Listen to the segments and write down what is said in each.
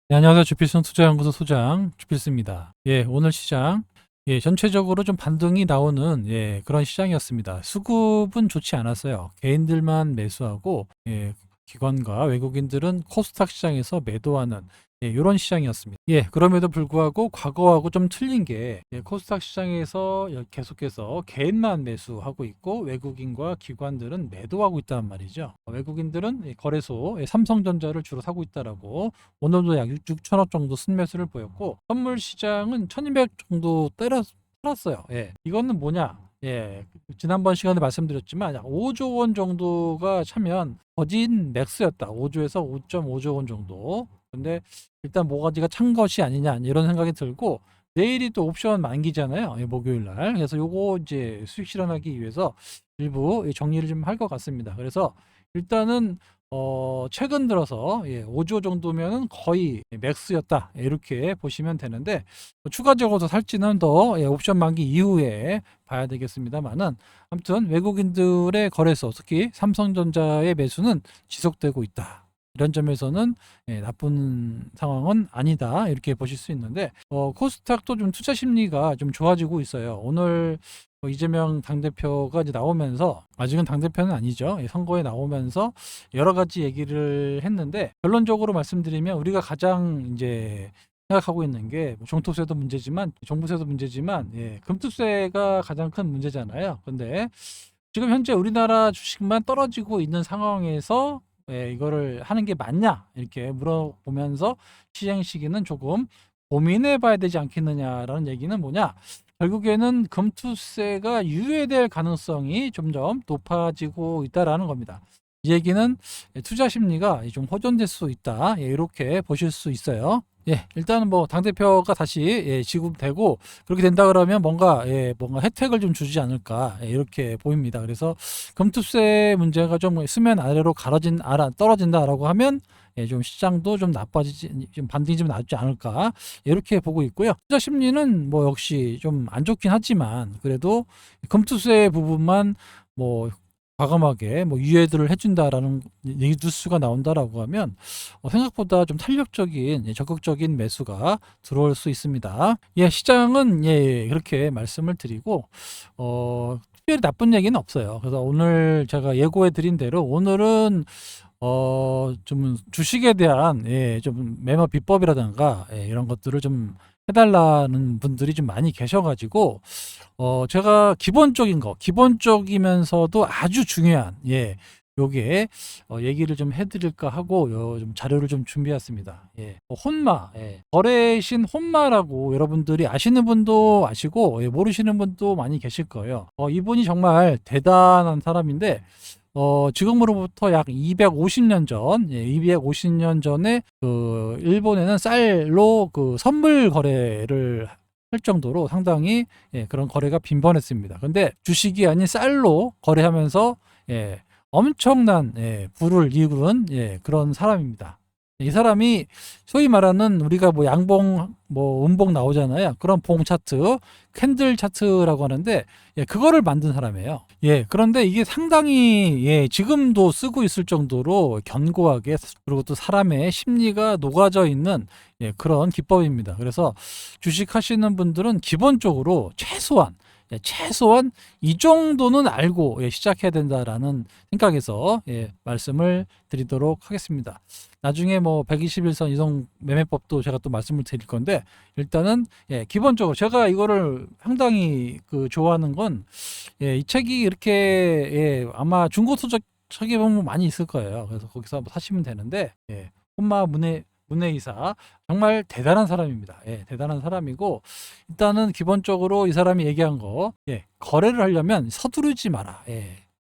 네, 안녕하세요. 주필순 투자연구소 소장 주필수입니다. 오늘 시장 전체적으로 좀 반등이 나오는 그런 시장이었습니다. 수급은 좋지 않았어요. 개인들만 매수하고 기관과 외국인들은 코스닥 시장에서 매도하는 이런 시장이었습니다. 그럼에도 불구하고 과거하고 좀 틀린 게 코스닥 시장에서 계속해서 개인만 매수하고 있고 외국인과 기관들은 매도하고 있단 말이죠. 외국인들은 거래소 삼성전자를 주로 사고 있다라고 오늘도 약 6천억 정도 순매수를 보였고 선물 시장은 1200 정도 때렸어요. 이거는 뭐냐? 지난번 시간에 말씀드렸지만 약 5조 원 정도가 차면 거진 맥스였다. 5조에서 5.5조 원 정도. 근데 일단 뭐가지가 찬 것이 아니냐 이런 생각이 들고 내일이 또 옵션 만기잖아요. 목요일 날. 그래서 요거 이제 수익 실현하기 위해서 일부 정리를 좀 할 것 같습니다. 그래서 일단은 최근 들어서 5조 정도면은 거의 맥스였다. 이렇게 보시면 되는데 추가적으로 더 살지는 더 옵션 만기 이후에 봐야 되겠습니다만은 아무튼 외국인들의 거래소 특히 삼성전자의 매수는 지속되고 있다. 이런 점에서는 나쁜 상황은 아니다 이렇게 보실 수 있는데 코스닥도 좀 투자 심리가 좀 좋아지고 있어요. 오늘 이재명 당대표가 이제 나오면서 아직은 당대표는 아니죠. 선거에 나오면서 여러 가지 얘기를 했는데 결론적으로 말씀드리면 우리가 가장 이제 생각하고 있는 게 종토세도 문제지만 종부세도 문제지만 금투세가 가장 큰 문제잖아요. 근데 지금 현재 우리나라 주식만 떨어지고 있는 상황에서 이거를 하는 게 맞냐 이렇게 물어보면서 시행 시기는 조금 고민해 봐야 되지 않겠느냐라는 얘기는 뭐냐, 결국에는 금투세가 유예될 가능성이 점점 높아지고 있다라는 겁니다. 이 얘기는 투자 심리가 좀 호전될 수 있다 이렇게 보실 수 있어요. 일단은 뭐 당대표가 다시 지급되고 그렇게 된다 그러면 뭔가 혜택을 좀 주지 않을까 이렇게 보입니다. 그래서 금투세 문제가 좀 수면 아래로 떨어진다라고 하면 좀 시장도 좀 좀 반등이 좀 낫지 않을까 이렇게 보고 있고요. 투자 심리는 뭐 역시 좀 안 좋긴 하지만 그래도 금투세 부분만 뭐 과감하게 뭐 유예들을 해준다라는 뉴스가 나온다라고 하면 생각보다 좀 탄력적인 적극적인 매수가 들어올 수 있습니다. 시장은 그렇게 말씀을 드리고 특별히 나쁜 얘기는 없어요. 그래서 오늘 제가 예고해 드린 대로 오늘은 좀 주식에 대한 좀 매매 비법이라든가 이런 것들을 좀 해달라는 분들이 좀 많이 계셔가지고 제가 기본적이면서도 아주 중요한 요게 얘기를 좀 해드릴까 하고 좀 자료를 좀 준비했습니다. 혼마, 거래신 혼마라고 여러분들이 아시는 분도 아시고 모르시는 분도 많이 계실 거예요. 이분이 정말 대단한 사람인데 지금으로부터 약 250년 전, 250년 전에 그 일본에는 쌀로 그 선물 거래를 할 정도로 상당히 그런 거래가 빈번했습니다. 근데 주식이 아닌 쌀로 거래하면서 엄청난 부를 이루는 그런 사람입니다. 이 사람이 소위 말하는 우리가 뭐 양봉 뭐 음봉 나오잖아요. 그런 봉 차트, 캔들 차트라고 하는데 그거를 만든 사람이에요. 그런데 이게 상당히 지금도 쓰고 있을 정도로 견고하게 그리고 또 사람의 심리가 녹아져 있는 그런 기법입니다. 그래서 주식 하시는 분들은 기본적으로 최소한 이 정도는 알고 시작해야 된다라는 생각에서 말씀을 드리도록 하겠습니다. 나중에 뭐 121선 이동 매매법도 제가 또 말씀을 드릴 건데 일단은 기본적으로 제가 이거를 상당히 좋아하는 건 이 책이 이렇게 아마 중고 책에 보면 많이 있을 거예요. 그래서 거기서 한번 사시면 되는데 혼마 문해이사 정말 대단한 사람입니다. 대단한 사람이고 일단은 기본적으로 이 사람이 얘기한 거 거래를 하려면 서두르지 마라.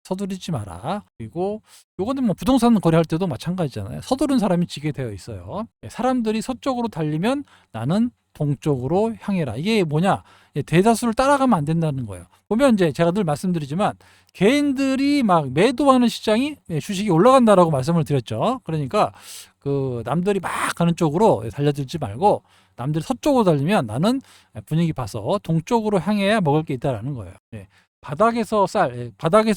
서두르지 마라. 그리고 요거는 뭐 부동산 거래할 때도 마찬가지잖아요. 서두른 사람이 지게 되어 있어요. 사람들이 서쪽으로 달리면 나는 동쪽으로 향해라. 이게 뭐냐? 대다수를 따라가면 안 된다는 거예요. 보면 이제 제가 늘 말씀드리지만 개인들이 막 매도하는 시장이 주식이 올라간다라고 말씀을 드렸죠. 그러니까 그 남들이 막 가는 쪽으로 달려들지 말고 남들이 서쪽으로 달리면 나는 분위기 봐서 동쪽으로 향해야 먹을 게 있다라는 거예요. 바닥에서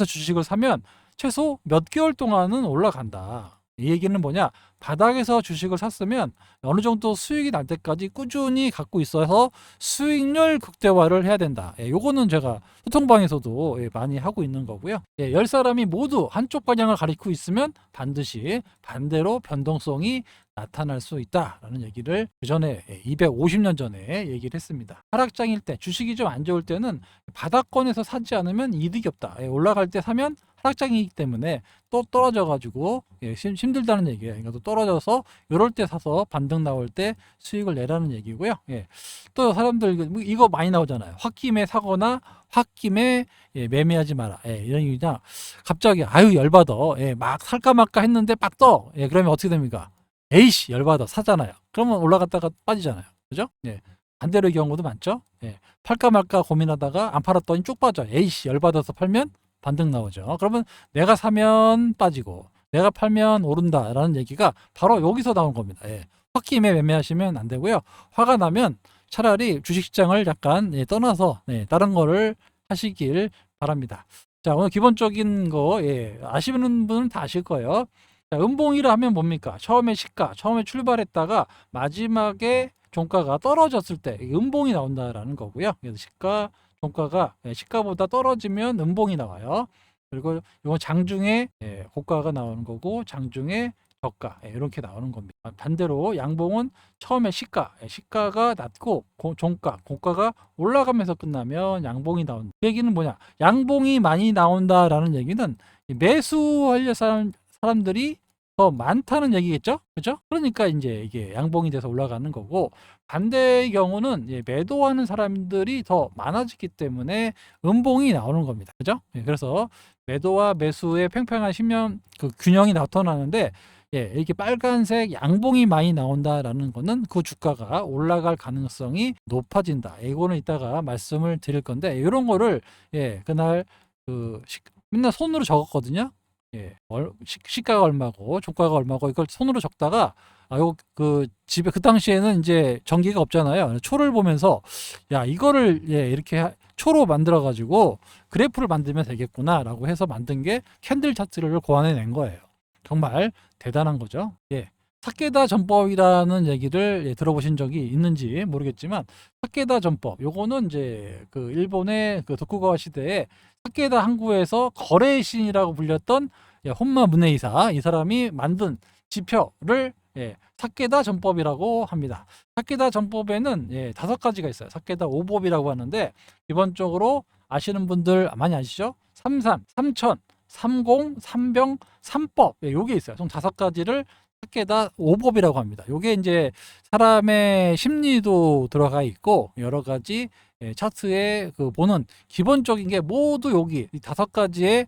주식을 사면 최소 몇 개월 동안은 올라간다. 이 얘기는 뭐냐? 바닥에서 주식을 샀으면 어느 정도 수익이 날 때까지 꾸준히 갖고 있어서 수익률 극대화를 해야 된다. 요거는 제가 소통방에서도 많이 하고 있는 거고요. 10사람이 모두 한쪽 방향을 가리고 있으면 반드시 반대로 변동성이 나타날 수 있다라는 얘기를 그 전에 250년 전에 얘기를 했습니다. 하락장일 때 주식이 좀 안 좋을 때는 바닥권에서 사지 않으면 이득이 없다. 올라갈 때 사면 하락장이기 때문에 또 떨어져 가지고 힘들다는 얘기예요. 그러니까 또 떨어져서 이럴 때 사서 반등 나올 때 수익을 내라는 얘기고요. 또 사람들 이거 많이 나오잖아요. 홧김에 사거나 홧김에 매매하지 마라. 이런 얘기냐. 갑자기 아유 열받아. 막 살까 말까 했는데 빡 떠. 그러면 어떻게 됩니까? 에이씨 열받아 사잖아요. 그러면 올라갔다가 빠지잖아요. 그죠? 반대로의 경우도 많죠. 팔까 말까 고민하다가 안 팔았더니 쭉 빠져. 에이씨 열받아서 팔면 반등 나오죠. 그러면 내가 사면 빠지고 내가 팔면 오른다라는 얘기가 바로 여기서 나온 겁니다. 홧김에 매매하시면 안 되고요. 화가 나면 차라리 주식시장을 약간 떠나서 다른 거를 하시길 바랍니다. 자, 오늘 기본적인 거 아시는 분은 다 아실 거예요. 자, 음봉이라 하면 뭡니까? 처음에 시가, 처음에 출발했다가 마지막에 종가가 떨어졌을 때 음봉이 나온다라는 거고요. 그래서 시가, 종가가 시가보다 떨어지면 음봉이 나와요. 그리고 이건 장중에 고가가 나오는 거고 장중에 저가 이렇게 나오는 겁니다. 반대로 양봉은 처음에 시가가 낮고 고가가 올라가면서 끝나면 양봉이 나온다. 그 얘기는 뭐냐? 양봉이 많이 나온다라는 얘기는 매수하려 사람들이 더 많다는 얘기겠죠? 그죠? 그러니까 이제 이게 양봉이 돼서 올라가는 거고 반대의 경우는 매도하는 사람들이 더 많아지기 때문에 음봉이 나오는 겁니다. 그죠? 그래서 매도와 매수의 팽팽한 그 균형이 나타나는데 이렇게 빨간색 양봉이 많이 나온다라는 거는 그 주가가 올라갈 가능성이 높아진다. 이거는 이따가 말씀을 드릴 건데 이런 거를 그날 맨날 손으로 적었거든요. 시가가 얼마고 종가가 얼마고 이걸 손으로 적다가 집에 그 당시에는 이제 전기가 없잖아요. 초를 보면서 야 이거를 이렇게 초로 만들어 가지고 그래프를 만들면 되겠구나라고 해서 만든 게 캔들 차트를 고안해낸 거예요. 정말 대단한 거죠. 사케다 전법이라는 얘기를 들어보신 적이 있는지 모르겠지만 사케다 전법 요거는 이제 그 일본의 그 도쿠가와 시대에 사케다 항구에서 거래의 신이라고 불렸던 혼마 문에이사 이 사람이 만든 지표를 사케다 전법이라고 합니다. 사케다 전법에는 5가지가 있어요. 사케다 오법이라고 하는데 기본적으로 아시는 분들 많이 아시죠? 삼산, 삼천, 삼공, 삼병, 삼법 요게 있어요. 총 5가지를 사케다 오법이라고 합니다. 요게 이제 사람의 심리도 들어가 있고 여러 가지 차트에 보는 기본적인 게 모두 여기 이 5가지에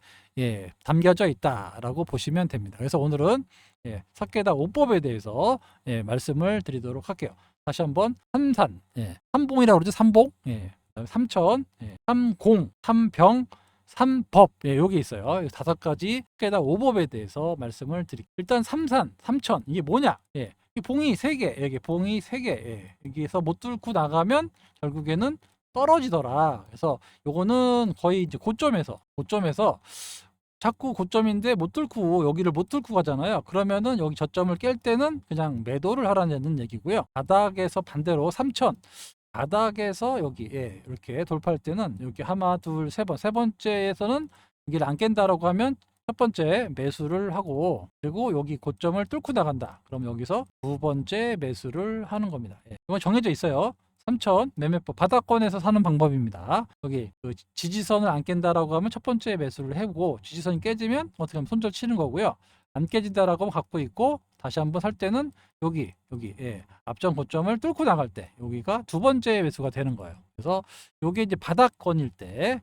담겨져 있다라고 보시면 됩니다. 그래서 오늘은 사케다 오법에 대해서 말씀을 드리도록 할게요. 다시 한번 삼산, 삼봉이라고 그러죠. 삼봉, 삼천, 삼공, 삼병, 삼법 여기 있어요. 5가지 사케다 오법에 대해서 말씀을 드릴게요. 일단 삼산, 삼천 이게 뭐냐? 이 봉이 3개, 여기 봉이 3개 여기서 못 뚫고 나가면 결국에는 떨어지더라. 그래서 요거는 거의 이제 고점에서 자꾸 고점인데 못 뚫고 여기를 못 뚫고 가잖아요. 그러면은 여기 저점을 깰 때는 그냥 매도를 하라는 얘기고요. 바닥에서 반대로 3천 바닥에서 여기 이렇게 돌파할 때는 이렇게 하나 둘 세 번째에서는 여기를 안 깬다라고 하면 첫 번째 매수를 하고 그리고 여기 고점을 뚫고 나간다. 그럼 여기서 2번째 매수를 하는 겁니다. 이건 정해져 있어요. 3천 매매법 바닥권에서 사는 방법입니다. 여기 지지선을 안 깬다라고 하면 첫 번째 매수를 해보고 지지선이 깨지면 어떻게 하면 손절 치는 거고요. 안 깨진다라고 하면 갖고 있고 다시 한번 살 때는 여기 앞전 고점을 뚫고 나갈 때 여기가 2번째 매수가 되는 거예요. 그래서 요게 이제 바닥권일 때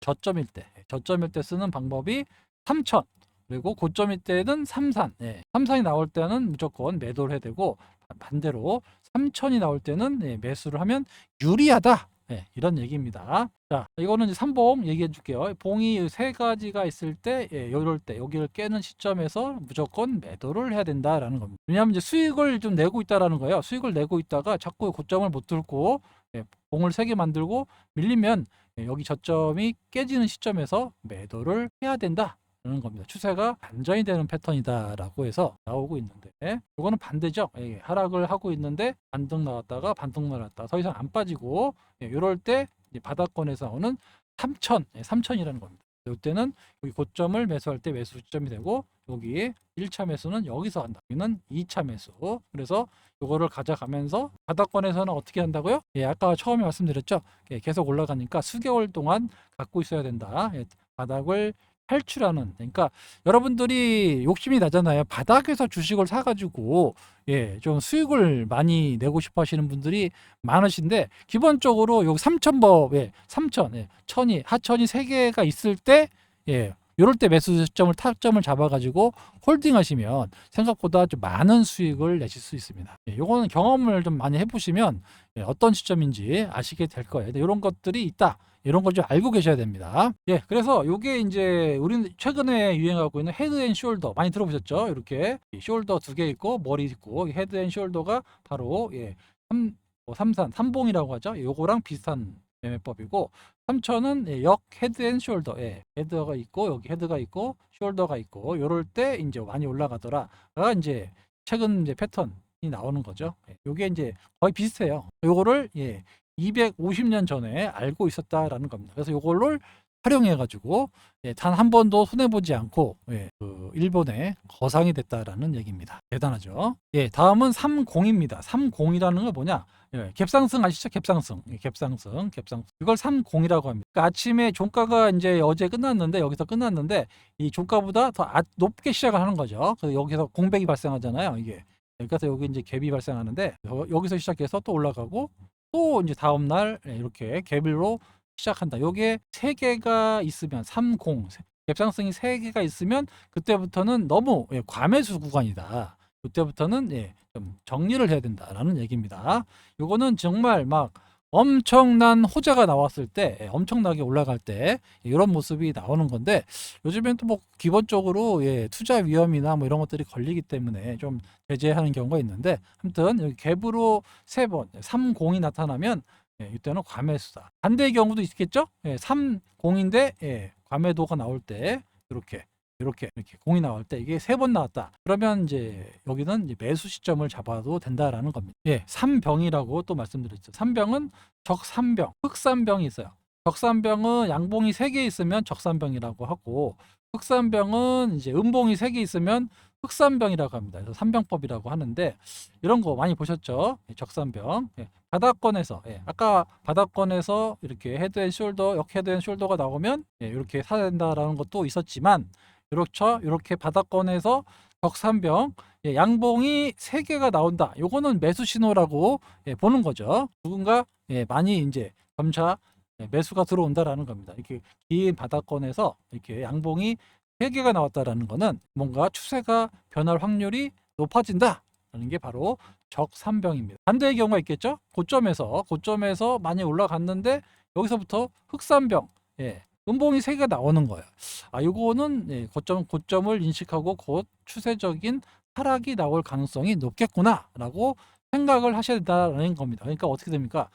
저점일 때 쓰는 방법이 3천 그리고 고점일 때는 삼산 삼산이 나올 때는 무조건 매도를 해야 되고 반대로 3천이 나올 때는 매수를 하면 유리하다 이런 얘기입니다. 자 이거는 이제 삼봉 얘기해 줄게요. 봉이 3가지가 있을 때 이럴 때 여기를 깨는 시점에서 무조건 매도를 해야 된다라는 겁니다. 왜냐하면 이제 수익을 좀 내고 있다라는 거예요. 수익을 내고 있다가 자꾸 고점을 못 뚫고 봉을 3개 만들고 밀리면 여기 저점이 깨지는 시점에서 매도를 해야 된다. 라는 겁니다. 추세가 반전이 되는 패턴이다라고 해서 나오고 있는데, 이거는 반대죠. 예, 하락을 하고 있는데 반등 나왔다가 반등 나왔다, 더 이상 안 빠지고, 이럴 때 바닥권에서 나오는 3천, 3천이라는 겁니다. 이때는 여기 고점을 매수할 때 매수 시점이 되고, 여기 1차 매수는 여기서 한다. 여기는 2차 매수. 그래서 이거를 가져가면서 바닥권에서는 어떻게 한다고요? 예, 아까 처음에 말씀드렸죠. 예, 계속 올라가니까 수개월 동안 갖고 있어야 된다. 예, 바닥을 탈출하는. 그러니까 여러분들이 욕심이 나잖아요. 바닥에서 주식을 사가지고 좀 수익을 많이 내고 싶어 하시는 분들이 많으신데, 기본적으로 요 3천법, 3천, 천이, 하천이 3개가 있을 때, 요럴 때 매수 시점을, 타점을 잡아가지고 홀딩 하시면 생각보다 좀 많은 수익을 내실 수 있습니다. 요거는 경험을 좀 많이 해보시면 어떤 시점인지 아시게 될 거예요. 이런 것들이 있다. 이런 걸 좀 알고 계셔야 됩니다. 그래서 요게 이제 우리는 최근에 유행하고 있는 헤드 앤 숄더 많이 들어보셨죠? 이렇게 숄더 2개 있고 머리 있고, 헤드 앤 숄더가 바로 삼산, 삼봉이라고 하죠. 요거랑 비슷한 매매법이고, 3천은 역 헤드 앤 숄더, 헤드가 있고 여기 헤드가 있고 숄더가 있고, 요럴 때 이제 많이 올라가더라가 이제 최근 이제 패턴이 나오는 거죠. 요게 이제 거의 비슷해요. 요거를 250년 전에 알고 있었다라는 겁니다. 그래서 요걸로 활용해 가지고 단 한 번도 손해 보지 않고 그 일본의 거상이 됐다라는 얘기입니다. 대단하죠. 다음은 30입니다. 30이라는 건 뭐냐? 갭상승 아시죠? 갭상승. 이걸 30이라고 합니다. 그러니까 아침에 종가가 이제 어제 끝났는데, 여기서 끝났는데 이 종가보다 더 높게 시작을 하는 거죠. 그래서 여기서 공백이 발생하잖아요. 이게. 그래서 여기 이제 갭이 발생하는데, 여기서 시작해서 또 올라가고, 또 이제 다음 날 이렇게 갭으로 시작한다. 요게 3개가 있으면 30, 갭상승이 3개가 있으면 그때부터는 너무 과매수 구간이다. 그때부터는 좀 정리를 해야 된다라는 얘기입니다. 요거는 정말 막 엄청난 호재가 나왔을 때, 엄청나게 올라갈 때 이런 모습이 나오는 건데, 요즘엔 또 뭐 기본적으로 투자 위험이나 뭐 이런 것들이 걸리기 때문에 좀 제재하는 경우가 있는데, 아무튼 여기 갭으로 3번 30이 나타나면 이때는 과매수다. 반대의 경우도 있겠죠? 30인데 과매도가 나올 때 이렇게 공이 나올 때 이게 3번 나왔다. 그러면 이제 여기는 이제 매수 시점을 잡아도 된다라는 겁니다. 3병이라고 또 말씀드렸죠. 3병은 적산병, 흑산병이 있어요. 적산병은 양봉이 3개 있으면 적산병이라고 하고, 흑산병은 이제 음봉이 3개 있으면 흑산병이라고 합니다. 그래서 3병법이라고 하는데, 이런 거 많이 보셨죠? 적산병. 바닥권에서, 아까 바닥권에서 이렇게 헤드 앤 숄더, 역 헤드 앤 숄더가 나오면 이렇게 사야 된다라는 것도 있었지만, 그렇죠. 이렇게 바닥권에서 적산병, 양봉이 3개가 나온다. 요거는 매수 신호라고 보는 거죠. 누군가 많이 이제 점차 매수가 들어온다라는 겁니다. 이렇게 긴 바닥권에서 이렇게 양봉이 3개가 나왔다라는 거는 뭔가 추세가 변할 확률이 높아진다 라는 게 바로 적산병입니다. 반대의 경우가 있겠죠. 고점에서 많이 올라갔는데 여기서부터 흑산병, 음봉이 3개가 나오는 거예요. 요거는 고점을 인식하고 곧 추세적인 하락이 나올 가능성이 높겠구나 라고 생각을 하셔야 된다는 겁니다. 그러니까 어떻게 됩니까?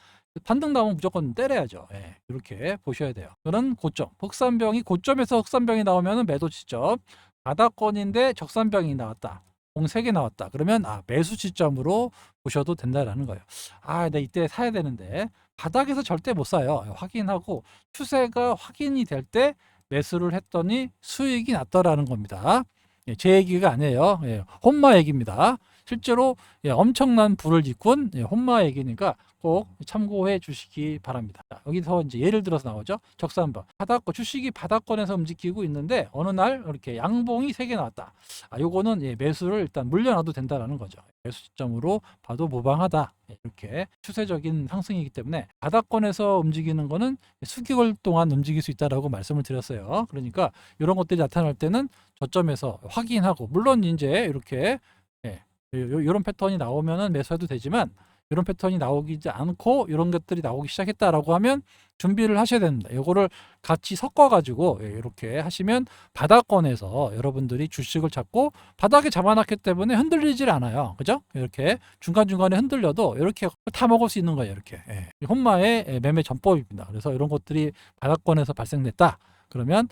반등 나오면 무조건 때려야죠. 이렇게 보셔야 돼요. 그런 고점, 흑산병이 고점에서 흑산병이 나오면 매도 지점, 바닥권인데 적산병이 나왔다. 공 3개 나왔다. 그러면 매수 시점으로 보셔도 된다라는 거예요. 내가 이때 사야 되는데 바닥에서 절대 못 사요. 확인하고 추세가 확인이 될 때 매수를 했더니 수익이 났더라는 겁니다. 제 얘기가 아니에요. 혼마 얘기입니다. 실제로 엄청난 부를 일군 혼마 얘기니까 꼭 참고해 주시기 바랍니다. 여기서 이제 예를 들어서 나오죠. 적산번 바닥권, 주식이 바닥권에서 움직이고 있는데 어느 날 이렇게 양봉이 3개 나왔다. 요거는 매수를 일단 물려놔도 된다라는 거죠. 매수 시점으로 봐도 무방하다. 이렇게 추세적인 상승이기 때문에 바닥권에서 움직이는 거는 수개월 동안 움직일 수 있다라고 말씀을 드렸어요. 그러니까 이런 것들이 나타날 때는 저점에서 확인하고, 물론 이제 이렇게 이런 패턴이 나오면은 매수해도 되지만, 이런 패턴이 나오지 않고 이런 것들이 나오기 시작했다라고 하면 준비를 하셔야 됩니다. 이거를 같이 섞어 가지고 이렇게 하시면 바닥권에서 여러분들이 주식을 잡고, 바닥에 잡아놨기 때문에 흔들리질 않아요. 그죠? 이렇게 중간중간에 흔들려도 이렇게 다 먹을 수 있는 거예요. 이렇게 혼마의 매매 전법입니다. 그래서 이런 것들이 바닥권에서 발생됐다. 그러면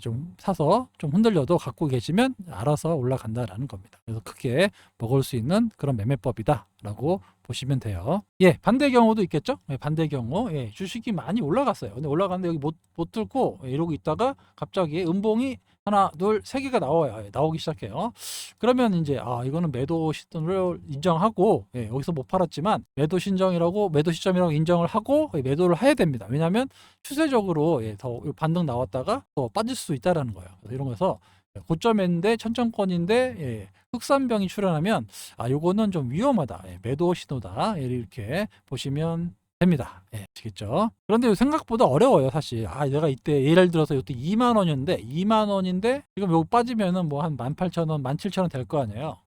좀 사서 좀 흔들려도 갖고 계시면 알아서 올라간다라는 겁니다. 그래서 크게 먹을 수 있는 그런 매매법이다라고 보시면 돼요. 반대 경우도 있겠죠? 반대 경우 주식이 많이 올라갔어요. 근데 올라갔는데 여기 못 들고 이러고 있다가 갑자기 음봉이 하나, 둘, 세 개가 나와요. 나오기 시작해요. 그러면 이제 이거는 매도 시점을 인정하고 여기서 못 팔았지만 매도 시점이라고 인정을 하고 매도를 해야 됩니다. 왜냐하면 추세적으로 더 반등 나왔다가 또 빠질 수 있다라는 거예요. 그래서 이런 거에서 고점인데 천정권인데 흑산병이 출현하면 요거는 좀 위험하다. 매도 신호다. 이렇게 보시면 됩니다. 아시겠죠? 그런데 생각보다 어려워요, 사실. 내가 이때 예를 들어서 이때 2만 원인데 지금 요거 빠지면은 뭐 한 18,000원, 17,000원 될 거 아니에요.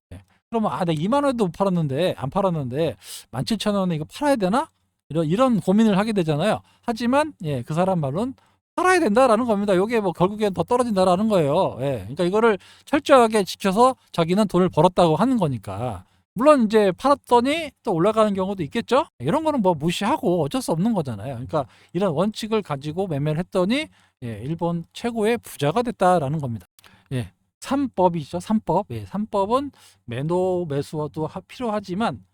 그러면 내가 2만 원에도 안 팔았는데 17,000원에 이거 팔아야 되나? 이런 고민을 하게 되잖아요. 하지만 그 사람 말로는 팔아야 된다라는 겁니다. 요게 뭐 결국엔 더 떨어진다라는 거예요. 그러니까 이거를 철저하게 지켜서 자기는 돈을 벌었다고 하는 거니까. 물론 이제 팔았더니 또 올라가는 경우도 있겠죠. 이런 거는 뭐 무시하고 어쩔 수 없는 거잖아요. 그러니까 이런 원칙을 가지고 매매를 했더니 일본 최고의 부자가 됐다라는 겁니다. 3법이죠. 3법. 3법은 매도 매수도 필요하지만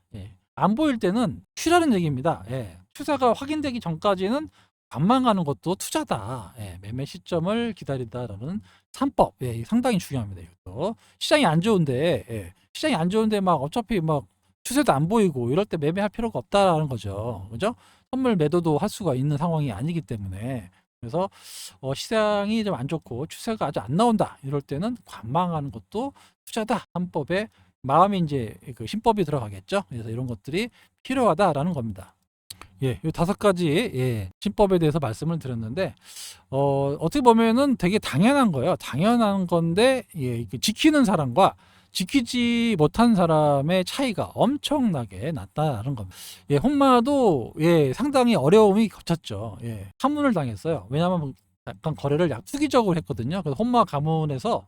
안 보일 때는 쉬라는 얘기입니다. 추세가 확인되기 전까지는 관망하는 것도 투자다. 매매 시점을 기다린다라는 3법. 상당히 중요합니다. 이것도. 시장이 안 좋은데 막 어차피 막 추세도 안 보이고 이럴 때 매매할 필요가 없다라는 거죠. 그죠? 선물 매도도 할 수가 있는 상황이 아니기 때문에. 그래서 시장이 좀 안 좋고 추세가 아직 안 나온다. 이럴 때는 관망하는 것도 투자다. 3법에 마음이 이제 그 신법이 들어가겠죠. 그래서 이런 것들이 필요하다라는 겁니다. 이 5가지 신법에 대해서 말씀을 드렸는데 어떻게 보면은 되게 당연한 거예요. 당연한 건데 지키는 사람과 지키지 못한 사람의 차이가 엄청나게 났다는 겁니다. 혼마도 상당히 어려움이 겹쳤죠. 파문을 당했어요. 왜냐하면 약간 거래를 투기적으로 했거든요. 그래서 혼마 가문에서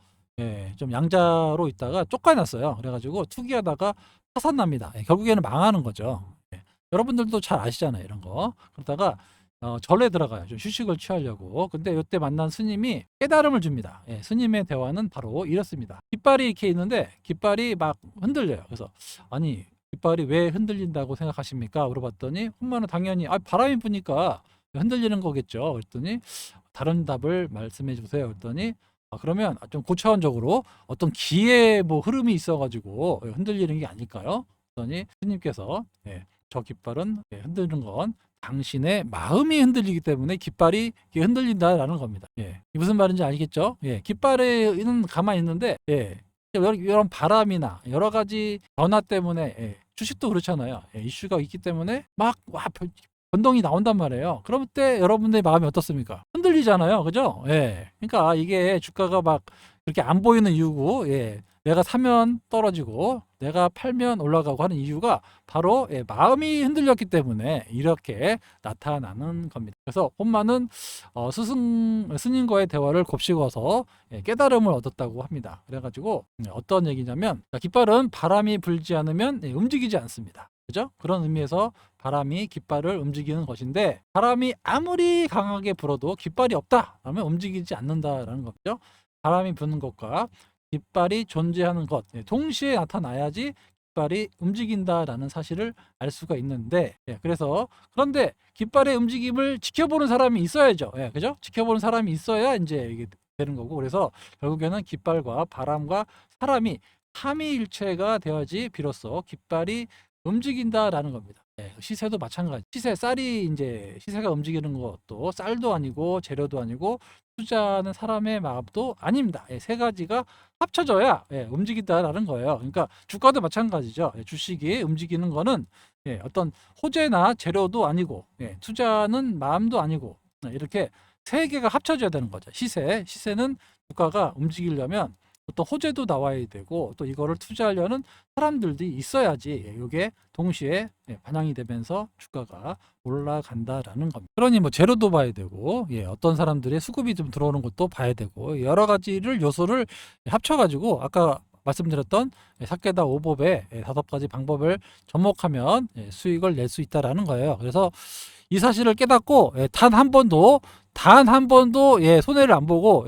좀 양자로 있다가 쫓겨났어요. 그래가지고 투기하다가 파산납니다. 결국에는 망하는 거죠. 여러분들도 잘 아시잖아요, 이런 거. 그러다가 절에 들어가요. 좀 휴식을 취하려고. 근데 이때 만난 스님이 깨달음을 줍니다. 스님의 대화는 바로 이렇습니다. 깃발이 이렇게 있는데 깃발이 막 흔들려요. 그래서 아니 깃발이 왜 흔들린다고 생각하십니까? 물어봤더니 혼마는 당연히 바람이 부니까 흔들리는 거겠죠. 그랬더니 다른 답을 말씀해 주세요. 그랬더니 그러면 좀 고차원적으로 어떤 기의 뭐 흐름이 있어가지고 흔들리는 게 아닐까요? 그랬더니 스님께서 저 깃발은 흔들리는 건 당신의 마음이 흔들리기 때문에 깃발이 흔들린다라는 겁니다. 이게 무슨 말인지 알겠죠? 깃발에는 가만히 있는데 이런 바람이나 여러 가지 변화 때문에 주식도 그렇잖아요. 이슈가 있기 때문에 막 변동이 나온단 말이에요. 그럴 때 여러분들의 마음이 어떻습니까? 흔들리잖아요. 그죠? 그러니까 이게 주가가 막 그렇게 안 보이는 이유고 내가 사면 떨어지고 내가 팔면 올라가고 하는 이유가 바로 마음이 흔들렸기 때문에 이렇게 나타나는 겁니다. 그래서 혼마는 스님과의 대화를 곱씹어서 깨달음을 얻었다고 합니다. 그래가지고 어떤 얘기냐면 깃발은 바람이 불지 않으면 움직이지 않습니다. 그죠? 그런 의미에서 바람이 깃발을 움직이는 것인데 바람이 아무리 강하게 불어도 깃발이 없다 하면 움직이지 않는다라는 거죠. 바람이 부는 것과 깃발이 존재하는 것 동시에 나타나야지 깃발이 움직인다라는 사실을 알 수가 있는데 그런데 깃발의 움직임을 지켜보는 사람이 있어야죠. 그죠? 지켜보는 사람이 있어야 이제 이게 되는 거고 그래서 결국에는 깃발과 바람과 사람이 삼위일체가 되어야지 비로소 깃발이 움직인다라는 겁니다. 시세도 마찬가지. 시세가 움직이는 것도 쌀도 아니고 재료도 아니고 투자하는 사람의 마음도 아닙니다. 세 가지가 합쳐져야 움직인다라는 거예요. 그러니까 주가도 마찬가지죠. 주식이 움직이는 거는 어떤 호재나 재료도 아니고 투자는 마음도 아니고 이렇게 세 개가 합쳐져야 되는 거죠. 시세는 주가가 움직이려면 어떤 호재도 나와야 되고 또 이거를 투자하려는 사람들이 있어야지 이게 동시에 반영이 되면서 주가가 올라간다라는 겁니다. 그러니 뭐 재료도 봐야 되고 어떤 사람들의 수급이 좀 들어오는 것도 봐야 되고 여러 가지를 요소를 합쳐가지고 아까 말씀드렸던 4개다 5법의 5가지 방법을 접목하면 수익을 낼 수 있다라는 거예요. 그래서 이 사실을 깨닫고 단 한 번도 손해를 안 보고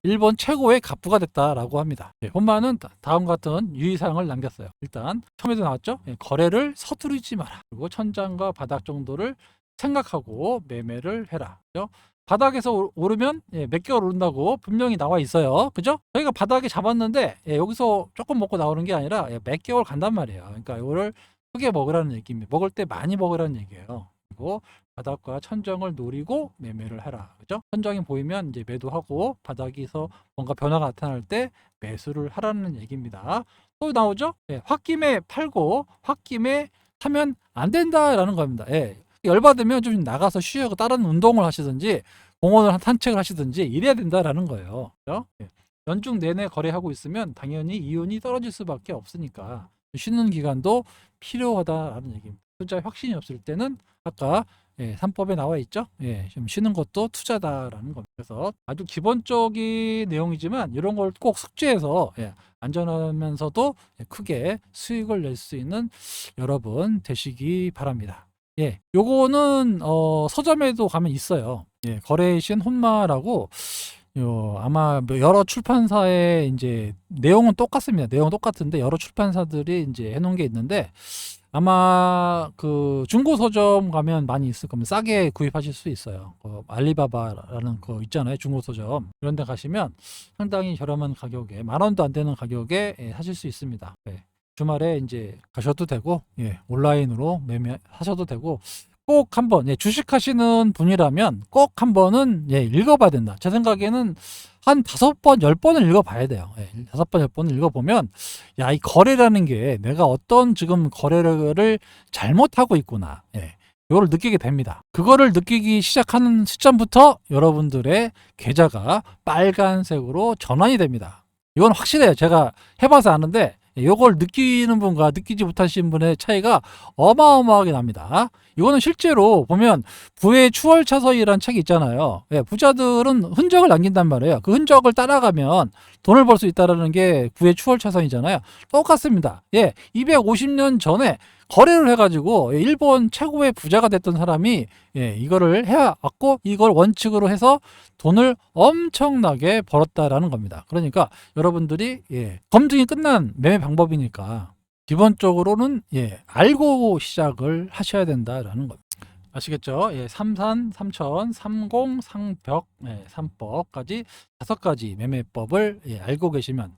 일본 최고의 갑부가 됐다라고 합니다. 혼마는 다음 같은 유의사항을 남겼어요. 일단 처음에도 나왔죠. 거래를 서두르지 마라. 그리고 천장과 바닥 정도를 생각하고 매매를 해라. 그죠? 바닥에서 오르면 몇 개월 오른다고 분명히 나와 있어요. 그죠? 저희가 바닥에 잡았는데 여기서 조금 먹고 나오는 게 아니라 몇 개월 간단 말이에요. 그러니까 이거를 크게 먹으라는 얘기입니다. 먹을 때 많이 먹으라는 얘기예요. 그리고 바닥과 천정을 노리고 매매를 해라. 그죠? 천정이 보이면 이제 매도하고 바닥에서 뭔가 변화가 나타날 때 매수를 하라는 얘기입니다. 또 나오죠? 홧김에 팔고 홧김에 사면 안 된다라는 겁니다. 열받으면 좀 나가서 쉬고 다른 운동을 하시든지 공원을 산책을 하시든지 이래야 된다라는 거예요. 그죠? 연중 내내 거래하고 있으면 당연히 이윤이 떨어질 수밖에 없으니까 쉬는 기간도 필요하다라는 얘기입니다. 투자에 확신이 없을 때는 아까 3법에 나와 있죠. 좀 쉬는 것도 투자다라는 겁니다. 그래서 아주 기본적인 내용이지만 이런 걸 꼭 숙지해서 안전하면서도 크게 수익을 낼 수 있는 여러분 되시기 바랍니다. 요거는 서점에도 가면 있어요. 거래의 신 혼마라고 아마 여러 출판사의 이제 내용은 똑같습니다. 내용은 똑같은데 여러 출판사들이 이제 해놓은 게 있는데 아마 그 중고 서점 가면 많이 있을 겁니다. 싸게 구입하실 수 있어요. 알리바바라는 거 있잖아요. 중고 서점. 그런 데 가시면 상당히 저렴한 가격에 10,000원도 안 되는 가격에 사실 수 있습니다. 주말에 이제 가셔도 되고 온라인으로 매매하셔도 되고 꼭 한번 주식하시는 분이라면 꼭 한번은 읽어봐야 된다. 제 생각에는 한 5번, 10번을 읽어봐야 돼요. 5번, 10번을 읽어보면 이 거래라는 게 내가 어떤 지금 거래를 잘못하고 있구나. 이걸 느끼게 됩니다. 그거를 느끼기 시작하는 시점부터 여러분들의 계좌가 빨간색으로 전환이 됩니다. 이건 확실해요. 제가 해봐서 아는데 이걸 느끼는 분과 느끼지 못하신 분의 차이가 어마어마하게 납니다. 이거는 실제로 보면 부의 추월차서이라는 책이 있잖아요. 부자들은 흔적을 남긴단 말이에요. 그 흔적을 따라가면 돈을 벌 수 있다는 게 부의 추월차선이잖아요. 똑같습니다. 250년 전에 거래를 해가지고 일본 최고의 부자가 됐던 사람이 이거를 해왔고 이걸 원칙으로 해서 돈을 엄청나게 벌었다라는 겁니다. 그러니까 여러분들이 검증이 끝난 매매 방법이니까 기본적으로는 알고 시작을 하셔야 된다라는 겁니다. 아시겠죠? 삼산, 삼천, 삼공, 상벽, 3법까지 5가지 매매법을 알고 계시면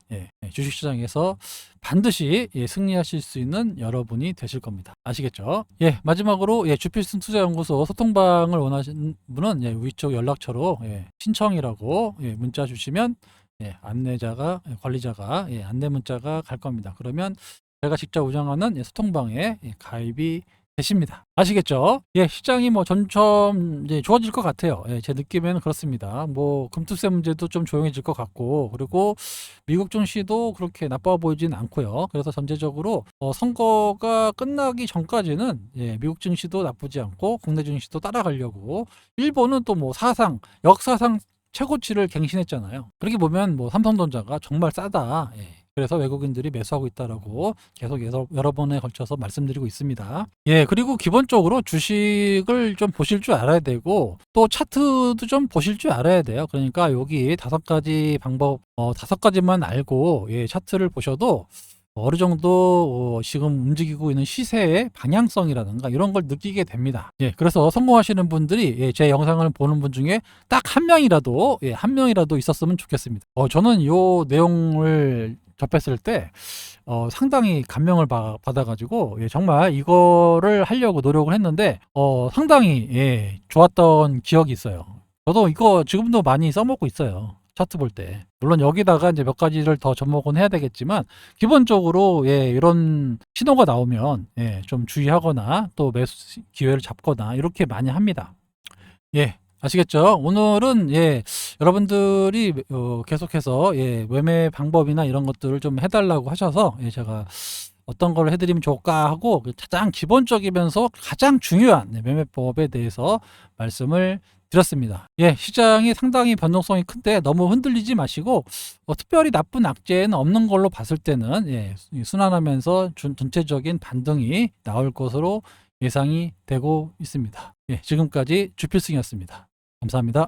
주식시장에서 반드시 승리하실 수 있는 여러분이 되실 겁니다. 아시겠죠? 마지막으로 주필승 투자연구소 소통방을 원하시는 분은 위쪽 연락처로 신청이라고 문자 주시면 안내자가 관리자가 안내 문자가 갈 겁니다. 그러면 제가 직접 운영하는 소통방에 가입이 되십니다. 아시겠죠? 시장이 점점 좋아질 것 같아요. 제 느낌에는 그렇습니다. 금투세 문제도 좀 조용해질 것 같고, 그리고 미국 증시도 그렇게 나빠 보이진 않고요. 그래서 전체적으로 선거가 끝나기 전까지는 미국 증시도 나쁘지 않고 국내 증시도 따라가려고 일본은 또 역사상 최고치를 갱신했잖아요. 그렇게 보면 삼성전자가 정말 싸다. 그래서 외국인들이 매수하고 있다라고 계속 여러 번에 걸쳐서 말씀드리고 있습니다. 그리고 기본적으로 주식을 좀 보실 줄 알아야 되고 또 차트도 좀 보실 줄 알아야 돼요. 그러니까 여기 5가지 방법 5가지만 알고 차트를 보셔도 어느 정도 지금 움직이고 있는 시세의 방향성이라든가 이런 걸 느끼게 됩니다. 그래서 성공하시는 분들이 제 영상을 보는 분 중에 딱 한 명이라도 있었으면 좋겠습니다. 저는 이 내용을 접했을 때 상당히 감명을 받아가지고 정말 이거를 하려고 노력을 했는데 상당히 좋았던 기억이 있어요. 저도 이거 지금도 많이 써먹고 있어요. 차트 볼 때. 물론 여기다가 이제 몇 가지를 더 접목은 해야 되겠지만 기본적으로 이런 신호가 나오면 좀 주의하거나 또 매수 기회를 잡거나 이렇게 많이 합니다. 아시겠죠? 오늘은 여러분들이 계속해서 매매 방법이나 이런 것들을 좀 해달라고 하셔서 제가 어떤 걸 해드리면 좋을까 하고 가장 기본적이면서 가장 중요한 매매법에 대해서 말씀을 드렸습니다. 예, 시장이 상당히 변동성이 큰데 너무 흔들리지 마시고 특별히 나쁜 악재는 없는 걸로 봤을 때는 예, 순환하면서 전체적인 반등이 나올 것으로 예상이 되고 있습니다. 예, 지금까지 주필승이었습니다. 감사합니다.